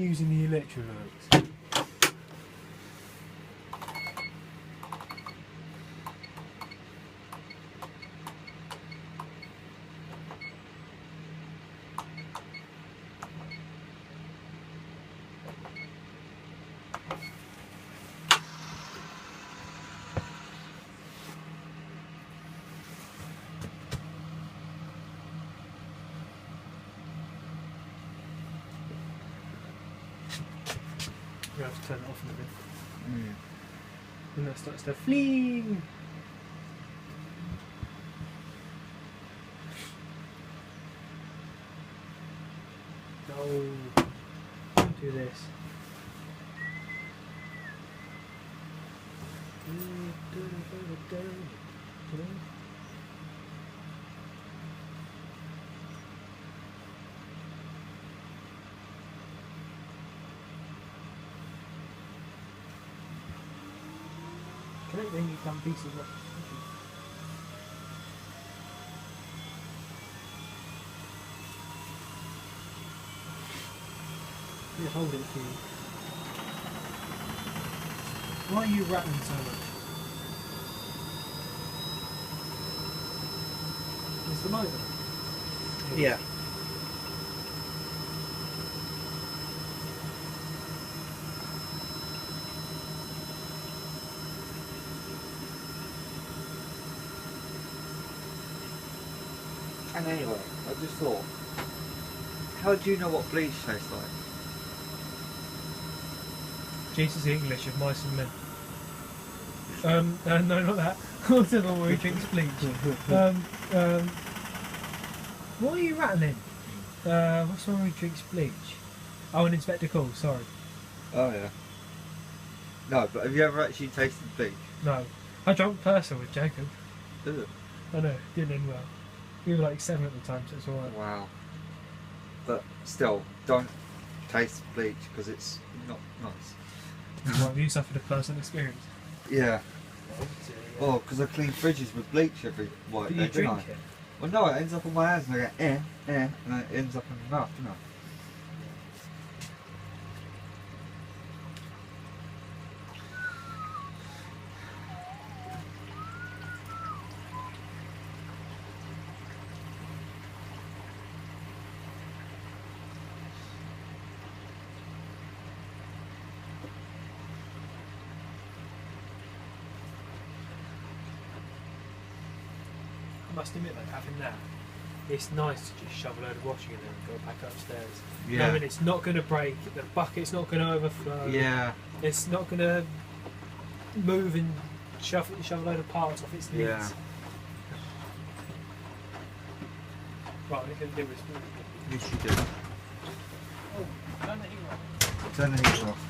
using the Electrolux. You have to turn it off in a bit. And that starts to fling. No, don't do this. Can I bring you some pieces of yeah, hold it for you. Why are you rattling so much? It's the motor? Yeah. And anyway, I just thought, how do you know what bleach tastes like? Jesus English of mice and men. No, not that. Also the one where he drinks bleach. What are you rattling? What's the one where he drinks bleach? Oh, an Inspector Call, sorry. Oh yeah. No, but have you ever actually tasted bleach? No. I drank Purser with Jacob. Did it? I know, didn't end well. We were like 7 at the time, so it's alright. Wow. But still, don't taste bleach because it's not nice. Well, you suffered a personal experience. Yeah. Oh, because I clean fridges with bleach every white Do day, you drink don't I? it? Well, no, it ends up on my hands and I go and then it ends up in my mouth, doesn't it? I must admit, like, having that, it's nice to just shove a load of washing in there and go back upstairs. Yeah. Knowing it's not going to break, the bucket's not going to overflow. Yeah. It's not going to move and shove a load of parts off its lids. Yeah. Right, we can do this. Yes, you do. Oh, turn the heat off. Turn the heat off.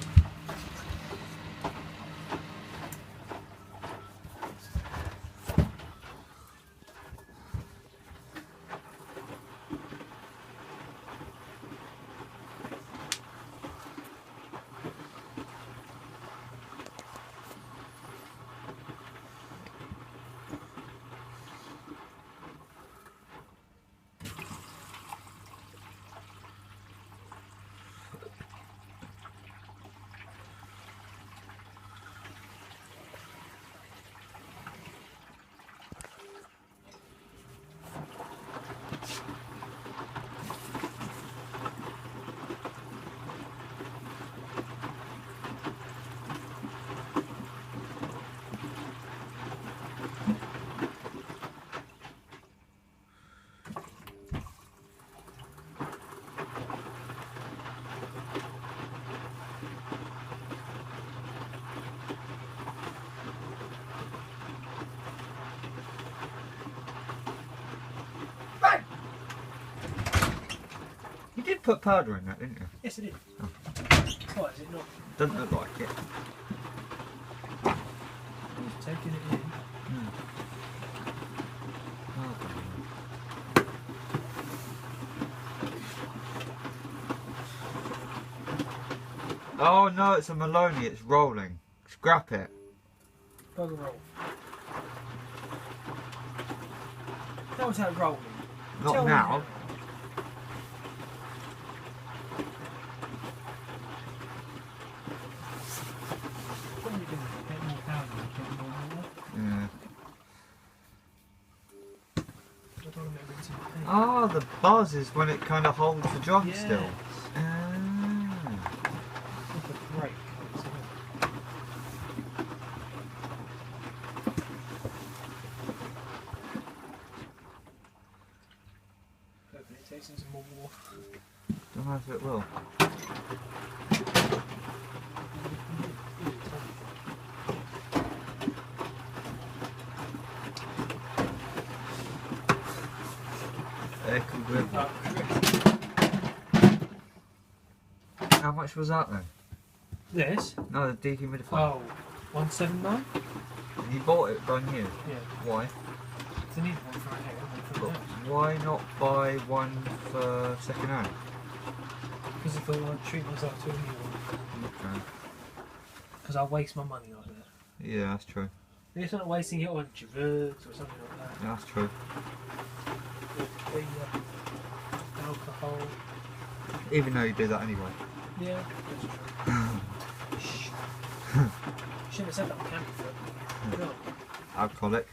You did put powder in that, didn't you? Yes, it is. Oh. Why is it not? Doesn't look like it. Just taking it in. Oh no, it's a Maloney, it's rolling. Scrap it. Bugger roll. That was that rolling. Not Tell me now. Ah, the buzz is when it kind of holds the drum Yeah. still. Like a brake. Hoping it takes in some more water. Don't know if it will. How much was that then? This? No, the dehumidifier. Oh, 179? And you bought it brand new? Yeah. Why? I need one for here, one for But there. why not buy one for second hand? Because if I want to treat myself to a new one. Okay. Because I'll waste my money like that. Yeah, that's true. It's not wasting it on drugs or something like that. That's true. The alcohol. Even though you do that anyway. Yeah, that's true. Shh. Shouldn't have said that on camera for no. Alcoholic.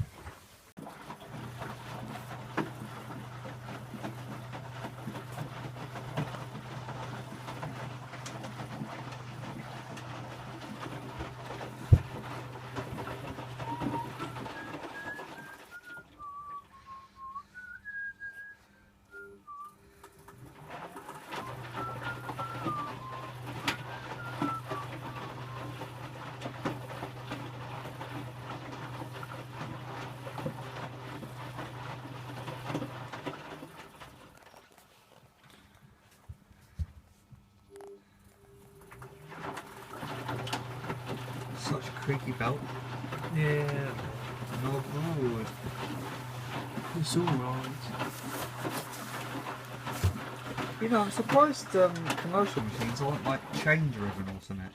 Such a creaky belt. Yeah, No good. it's alright. You know, I'm surprised commercial machines aren't like chain driven or something.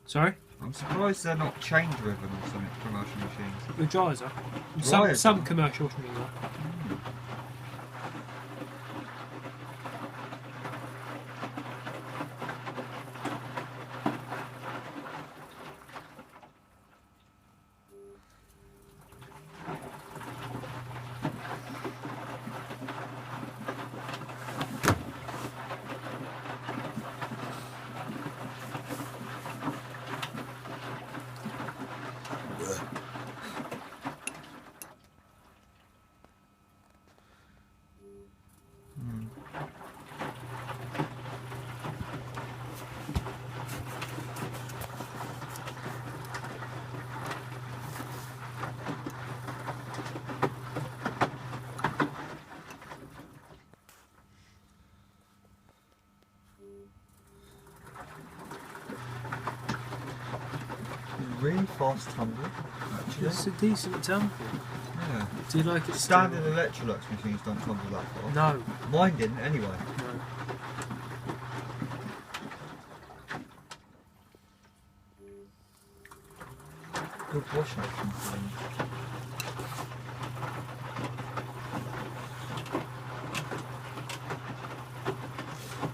Sorry? I'm surprised they're not chain driven or something, commercial machines. The dryers are. Dryers Some are? commercials mean that. Really fast tumble, actually. It's a decent tumble. Yeah. Do you like it? Standard Electrolux machines don't tumble that far. No. Mine didn't anyway. No. Good wash action.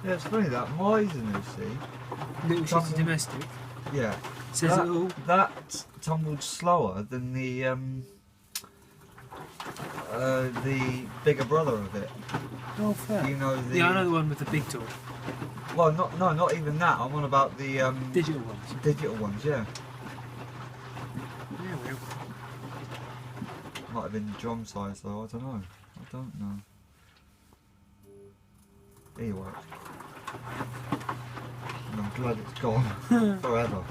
Yeah, it's funny that Meissen, you see. Little Tumble. shitty domestic. Yeah. Says that, it all. That tumbled slower than the bigger brother of it. Oh, fair. You know the. Yeah, I know the one with the big tool. Well, not even that. I'm on about the Digital ones. digital ones. Yeah. Yeah, well. Might have been drum size though. I don't know. I don't know. Anyway. And I'm glad it's gone forever.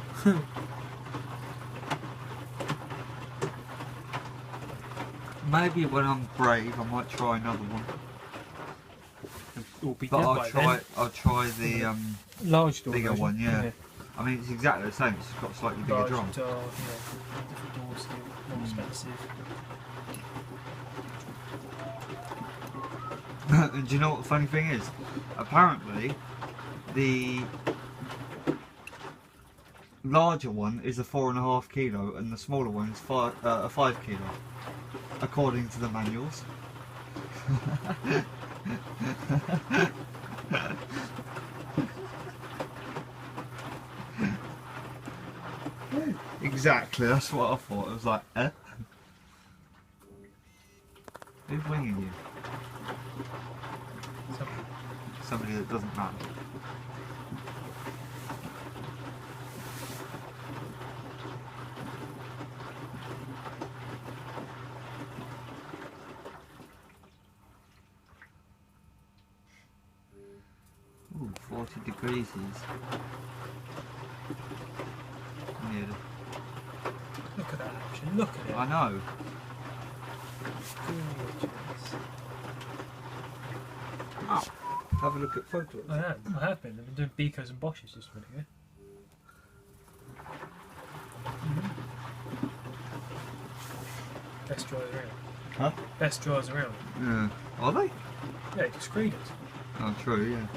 Maybe when I'm brave, I might try another one. Or be But dead I'll by try. then. I'll try the Large door bigger version. one. Yeah. I mean, it's exactly the same. It's just got a slightly bigger Large drum. door, yeah. Different doors still. More expensive. And do you know what the funny thing is? Apparently, the larger one is a 4.5 kilo, and the smaller one is a 5 kilo, according to the manuals. Exactly, that's what I thought. I was like, eh? Who's winging you? Something. Somebody that doesn't matter. Ooh, 40 degrees is nearly. Look at that action, look at it. I know. Oh, Have a look at photos. I have been. I've been doing Bicos and Bosches just a minute ago. Best drawers around. Huh? Best drawers around. Yeah. Are they? Yeah, just screeners. Oh, true, yeah.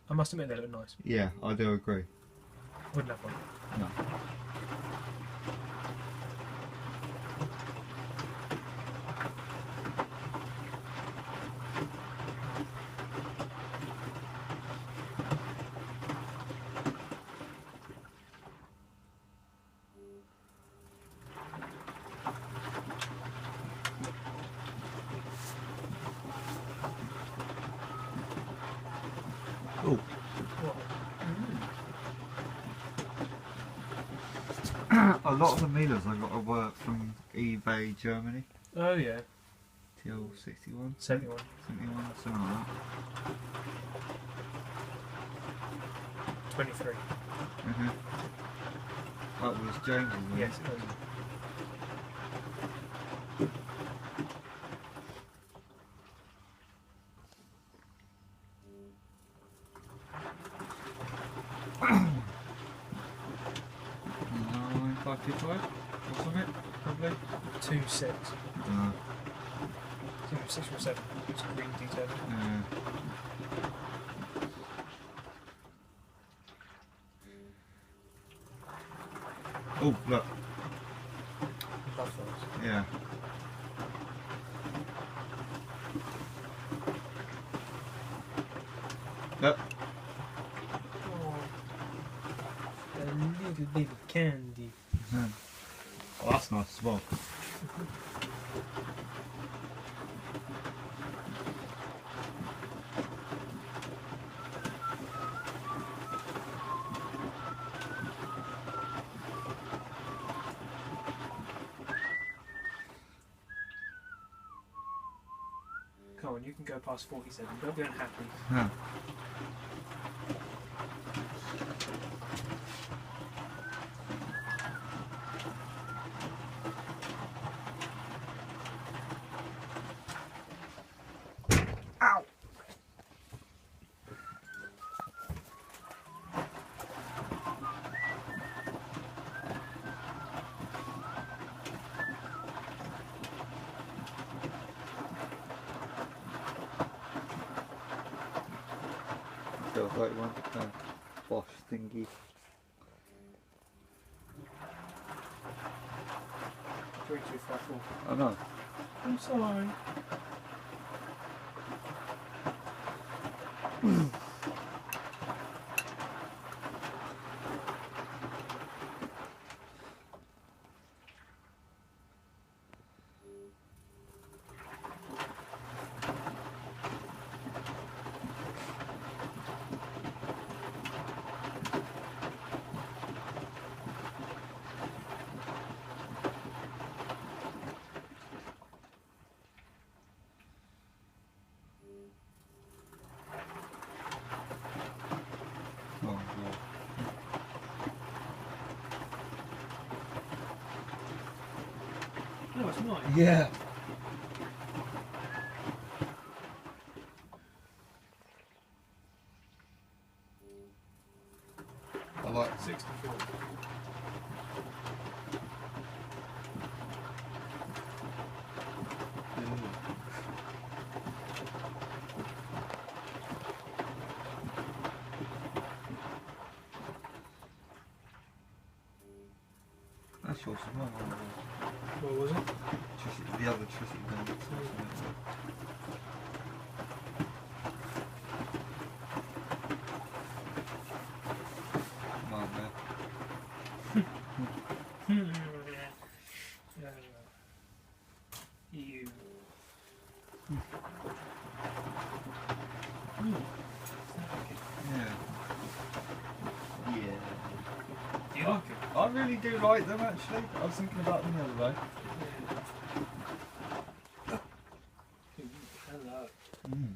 I must admit they look nice. Yeah, I do agree. Wouldn't have one. No. Oh, What? a lot of the Milas I got to work from eBay Germany. Oh yeah, TL61, 71. 71, something like that. 23. That was James's, wasn't it? Yes, it was. Nine, 525 or something, probably. 2.6. No. 6 or 7. It's green detail. Yeah. Oh, look. Love those. Yeah. Look. Oh, a little candy. Oh, that's nice as well. Come on, you can go past 47. Don't be unhappy. Yeah. Ow! Feels like one. Bosch thingy. 3254. I know. I'm sorry. Oh, yeah. No, it's not. Yeah. I like 64. That's yours as well. What was it? The other Tristan gun. Nightmare. Yeah. Yeah. Do you like it? I really do like them actually. I was thinking about them the other day. Hello. Mm.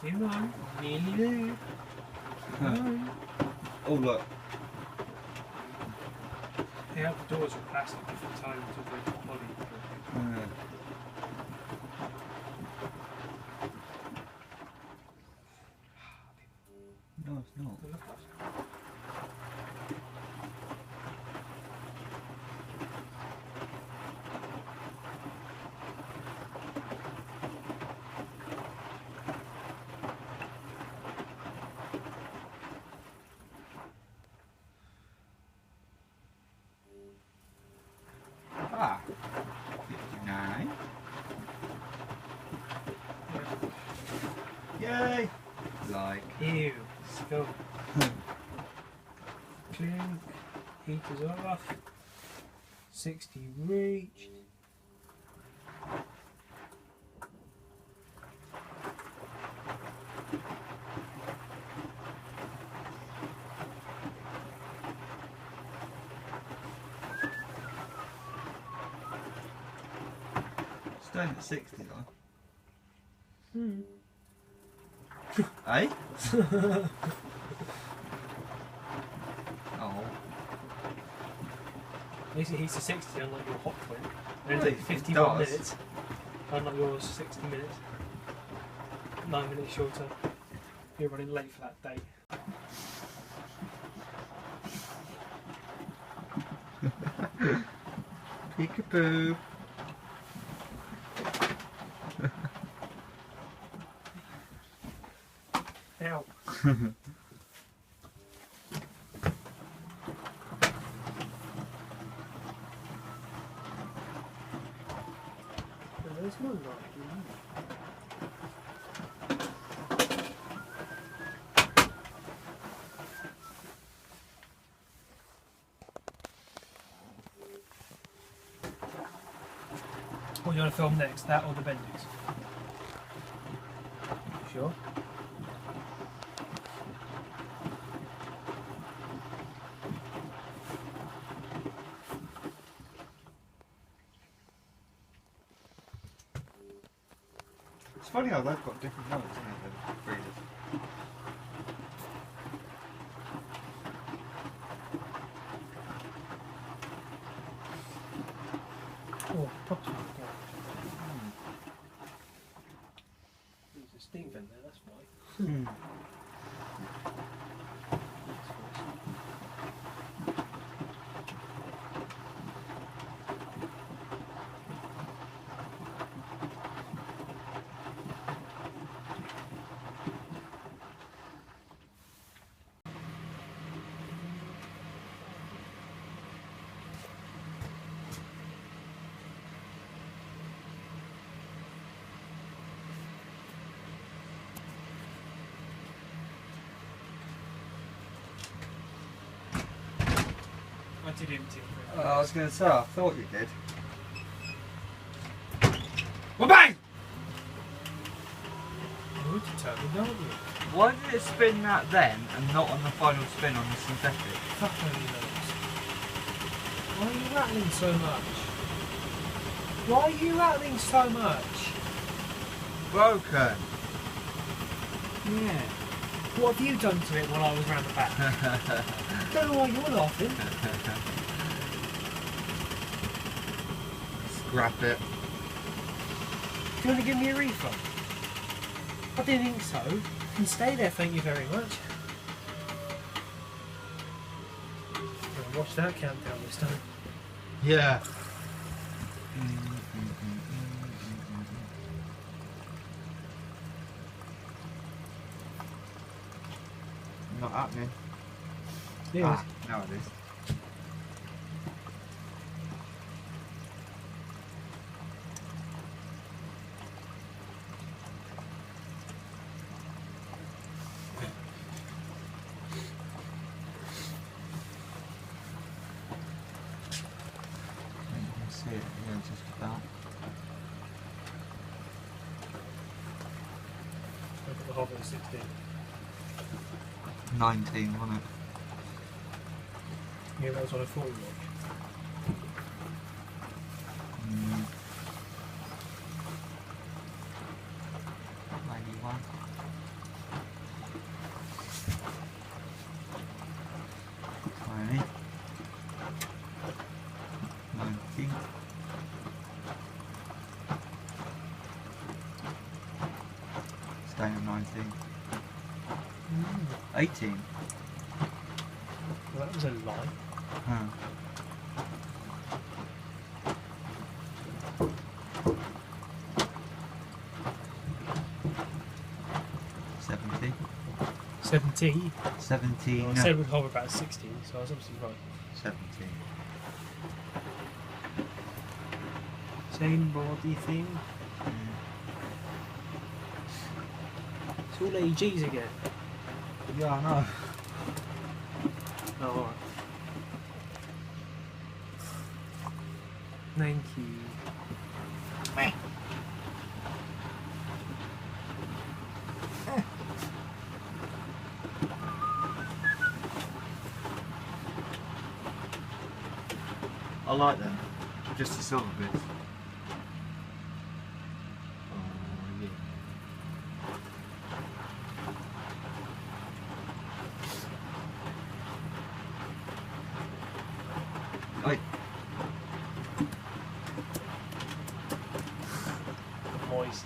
Come on, nearly there. Come on. Oh look. Yeah, the doors are plastic, different times of the body. Yeah. No, it's not. Look at that. Ah. 59. Yay! Like. Ew, spill. Clink, heaters off. 60 reached. Staying at 60 though. Hmm. Eh? Oh. At least it heats to 60, unlike your hot twin. It'll Really? take It 51 does. minutes. Unlike yours, 60 minutes. 9 minutes shorter. You're running late for that date. Peekaboo. Ow. There's no light. What do you want to film next, that or the bendings? Sure. It's funny how they've got different notes, isn't it, the freezers? Oh, props on the ground. There's a steam vent there, that's why. Mm. I did empty it. I was going to say, I thought you did. Well, bang! You're determined, aren't you? Why did it spin that then and not on the final spin on the synthetic? Fuck only knows. Why are you rattling so much? Why are you rattling so much? Broken. Yeah. What have you done to it while I was round the back? Don't know why you're laughing. Scrap it. Do you want to give me a refund? I didn't think so. You can stay there, thank you very much. Well, watch that countdown this time. Yeah. Not happening. Yeah. Ah, now it is. see it, yeah, just about. Look at the Hobbit 16. 19, wasn't it? Yeah, that was on a 40 watch. Maybe one. Twenty. 19. Staying at 19. 18. Well, that was a lie. Huh. Seventy. 70. 17. I said we'd hover about 60, so I was obviously right. 17. Same body thing. It's all AGs again. Yeah, I know. Oh, alright. Thank you. I like them. Just the silver bits. Oh, yeah. Oi. Moist.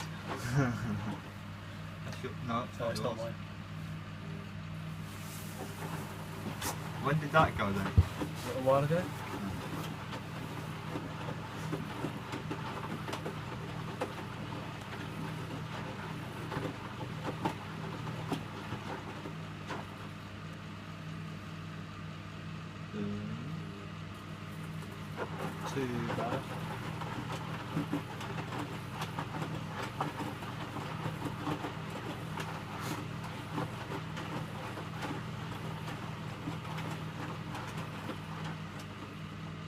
No, No, it's not mine. When did that go then? A little while ago. Too bad.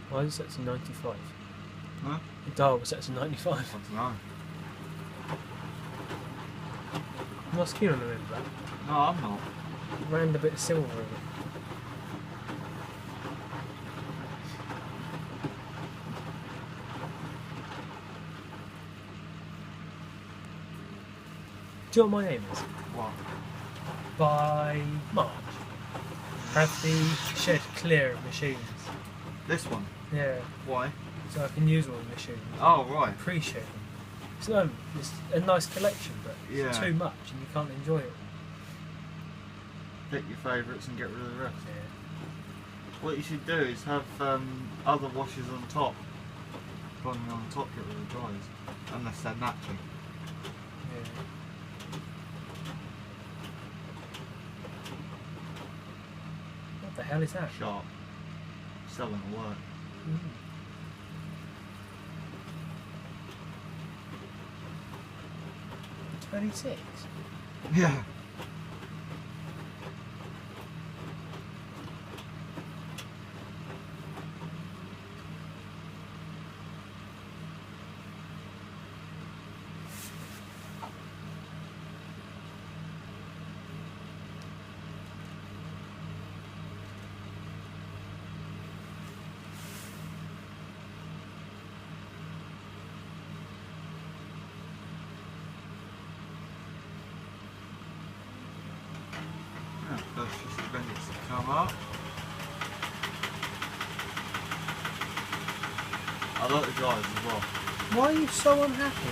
Why is it set to 95? Huh? The dial was set to 95. I don't know. I'm not keen on the end of that. No, I'm not. Ran a bit of silver in it. Do you know what my aim is? What? By March, have the shed clear of machines. This one? Yeah, Why? so I can use all the machines. Oh, right. Appreciate them. It's a nice collection, but it's Yeah. too much and you can't enjoy it. Pick your favourites and get rid of the rest. Yeah. What you should do is have other washers on top. Put them on top, get rid of the dryers. Unless they're matching. Yeah. What the hell is that? Sharp. Selling the work. Mm. 26. Yeah. That's just the bendix to come up. I like the dryers as well. Why are you so unhappy?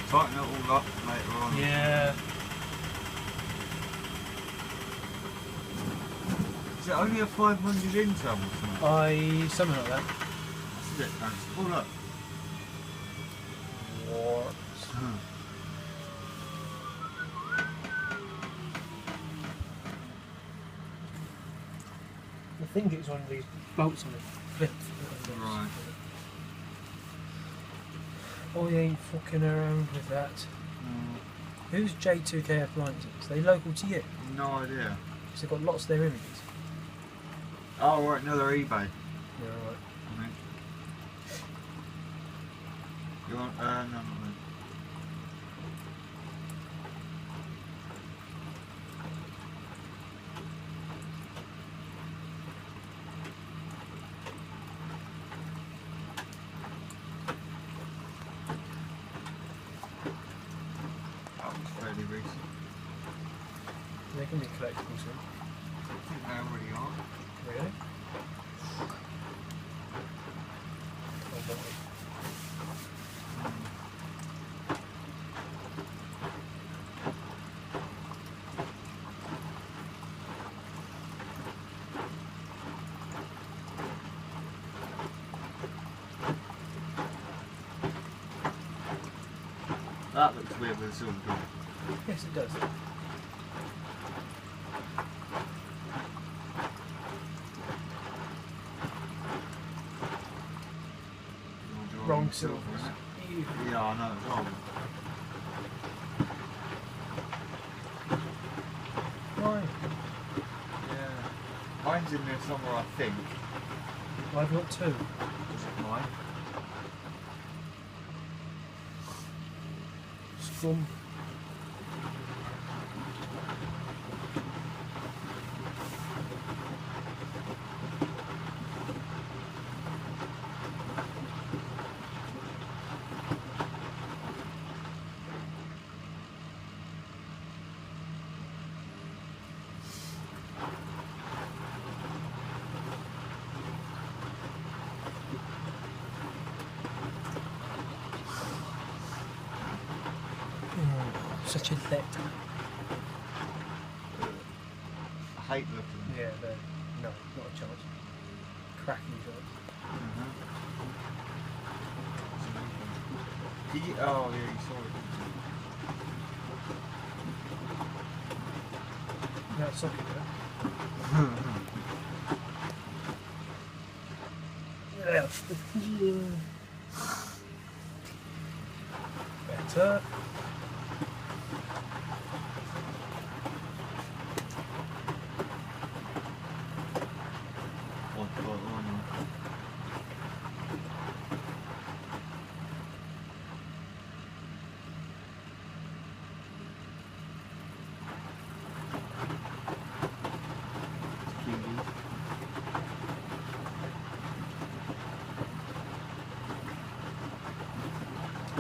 Tighten it all up later on. Yeah. Is it only a 500 interim or something? Something like that. That's it, thanks. Oh look. What? I think it's one of these bolts on the flip. Right. I ain't fucking around with that. Who's J2K Appliances? Are they local to you? No idea. Because they've got lots of their images. Oh right, no, they're eBay. Yeah, right. I mean. You want? No, no. That was fairly recent. They can be collectibles soon. I think they already are. Really? Oh, don't they? That looks weird with a silver door. Yes, it does. Wrong silver. Isn't it? Yeah, I know it's wrong. Why? Yeah. Mine's in there somewhere, I think. I've got two. Is it mine? Scum. Such a let. I hate looking at it. Yeah, they're, no, not a chance. Cracking jobs. Oh yeah, you saw it. That socket there. Yeah. Better.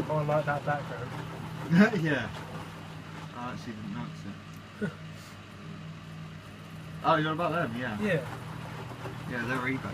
Oh, I like that background. Yeah. I actually didn't notice it. Oh, you're about them, yeah. Yeah. Yeah, they're eBay.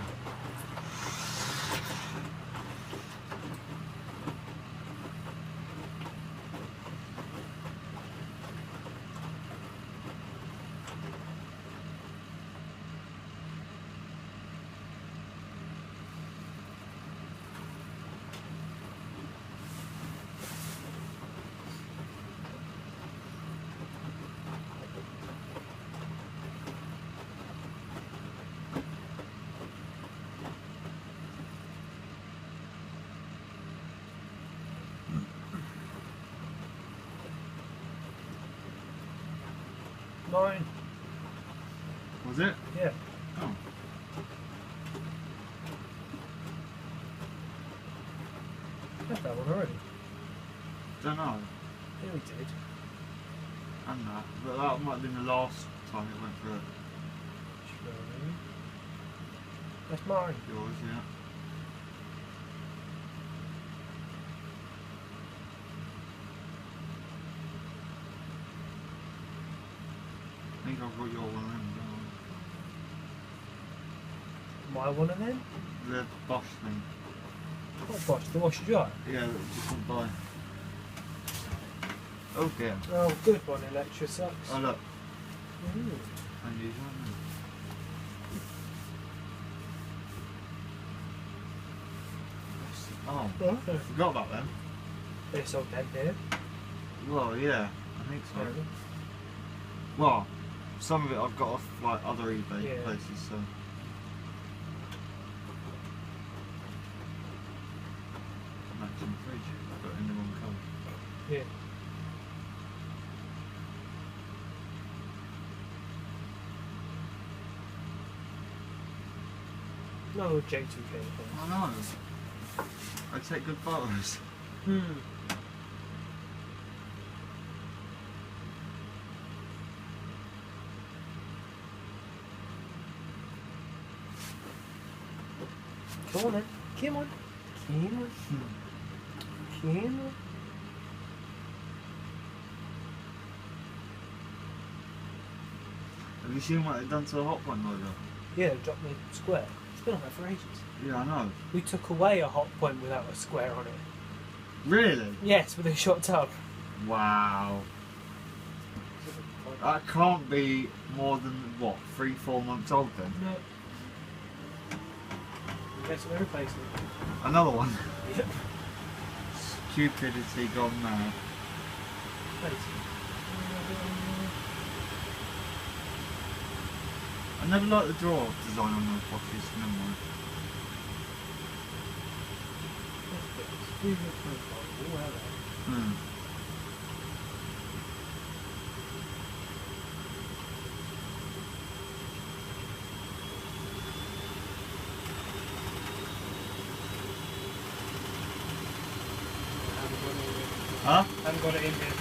Mine. Was it? Yeah. Oh. Had that one already. Don't know. Yeah, we did. And that. But that might have been the last time it went through it. Surely. That's mine. Yours, yeah. I think I've got your one of them, don't My one of them? I? The Bosch thing. What Bosch? The washer dry? Yeah, that just went by. Oh dear. Oh, good one, Electrolux. Oh look. Ooh. Unusual, isn't it? Oh, Oh, I forgot about them. it's all dead here. Well, yeah, I think so. Really? Well, some of it I've got off like other eBay Yeah. places, so. Matching fridge, but in the wrong colour. Yeah. No objective vehicle. I know. I take good photos. Come on then. Come on. Come on. Come on. Have you seen what they've done to a hot point loader? Yeah, drop the square. It's been on there for ages. Yeah, I know. We took away a hot point without a square on it. Really? Yes, with a shot tub. Wow. That can't be more than, what, 3-4 months old then? No. Guess we're replacing it. Another one. Yep. Stupidity gone mad. I never liked the drawer design on those boxes, never mind. Huh? I haven't got it in here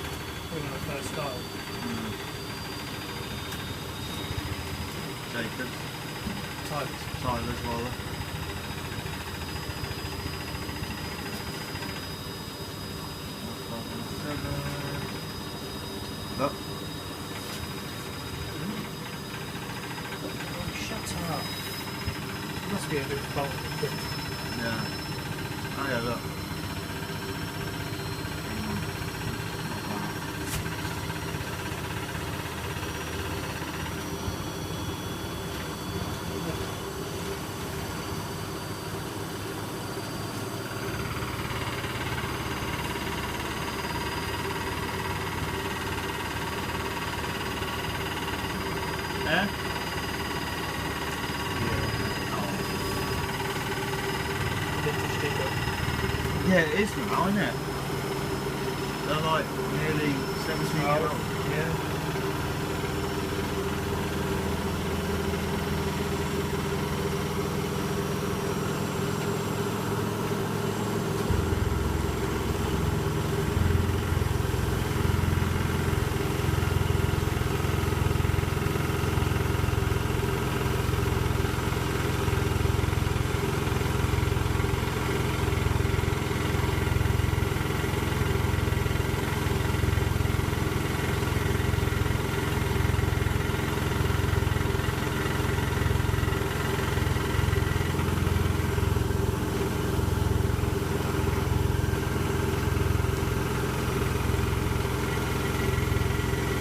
when I first started. Jacobs. Tyler's. Tyler's rather. Look. Oh, shut up. Must be a bit of bolt. Yeah. Oh yeah, look. Yeah? Yeah, it is now, isn't it? They're like nearly 17 years old. Yeah.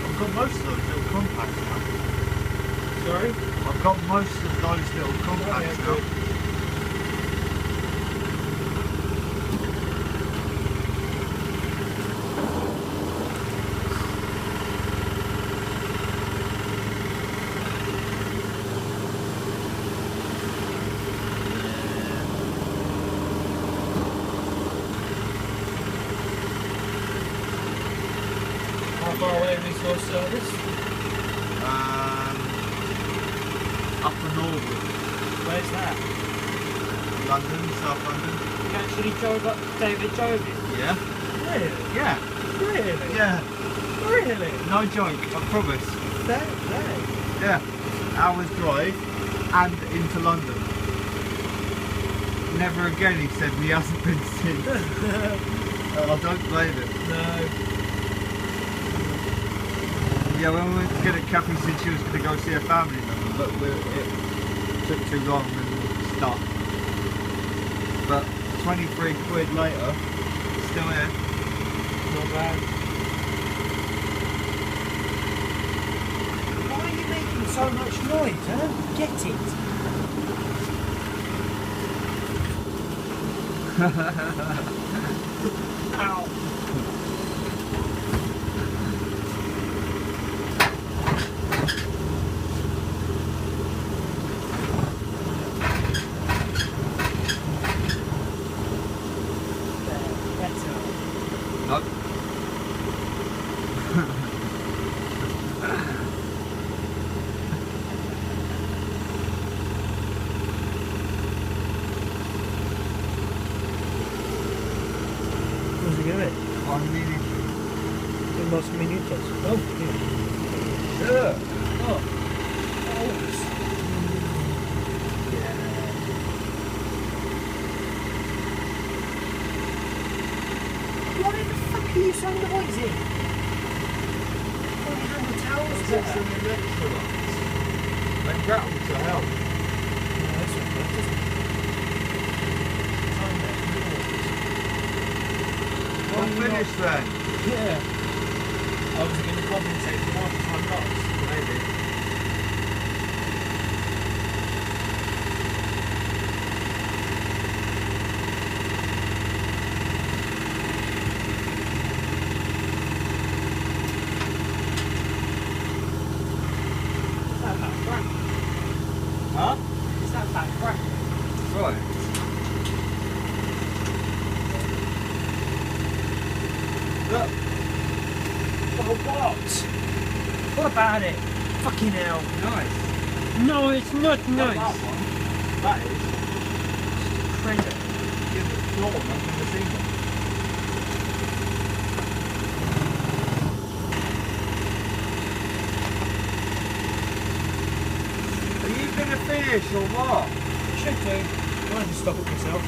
I've got most of those little compacts now. Sorry? I've got most of those little compacts yeah, now. good. How far away is your service? Up and over. Where's that? London, South London. You actually drove up David drove it? Yeah. Really? Yeah. Really? Yeah. Really? No joke, I promise. Fair play. Yeah. Hours drive and into London. Never again, he said, he hasn't been since. I don't blame it. No. Yeah, when we went to get a Kathy said she was going to go see her family member, but it took too long and we stuck. But 23 quid later, still here. Not bad. Why are you making so much noise? I don't get it. Ow. Nope. 2 minutos. Oh, yeah. Yeah. Oh. Oh. Yeah. Why the fuck are you so noisy? Why do you have the towels That's there? an Electrolux. They rattle to hell. Yeah, that's what that doesn't. Time there. Well, finish then. Yeah. I was going to compensate for one time lost. Maybe. Is that that crack? Huh? Is that that crack? Right. Look. Oh, what? What about it? Fucking hell. Nice. No, it's not Not nice. that one. That is. Crazy. Give the floor, I've never seen one. Are you going to finish or what? Should do. I just stop it myself.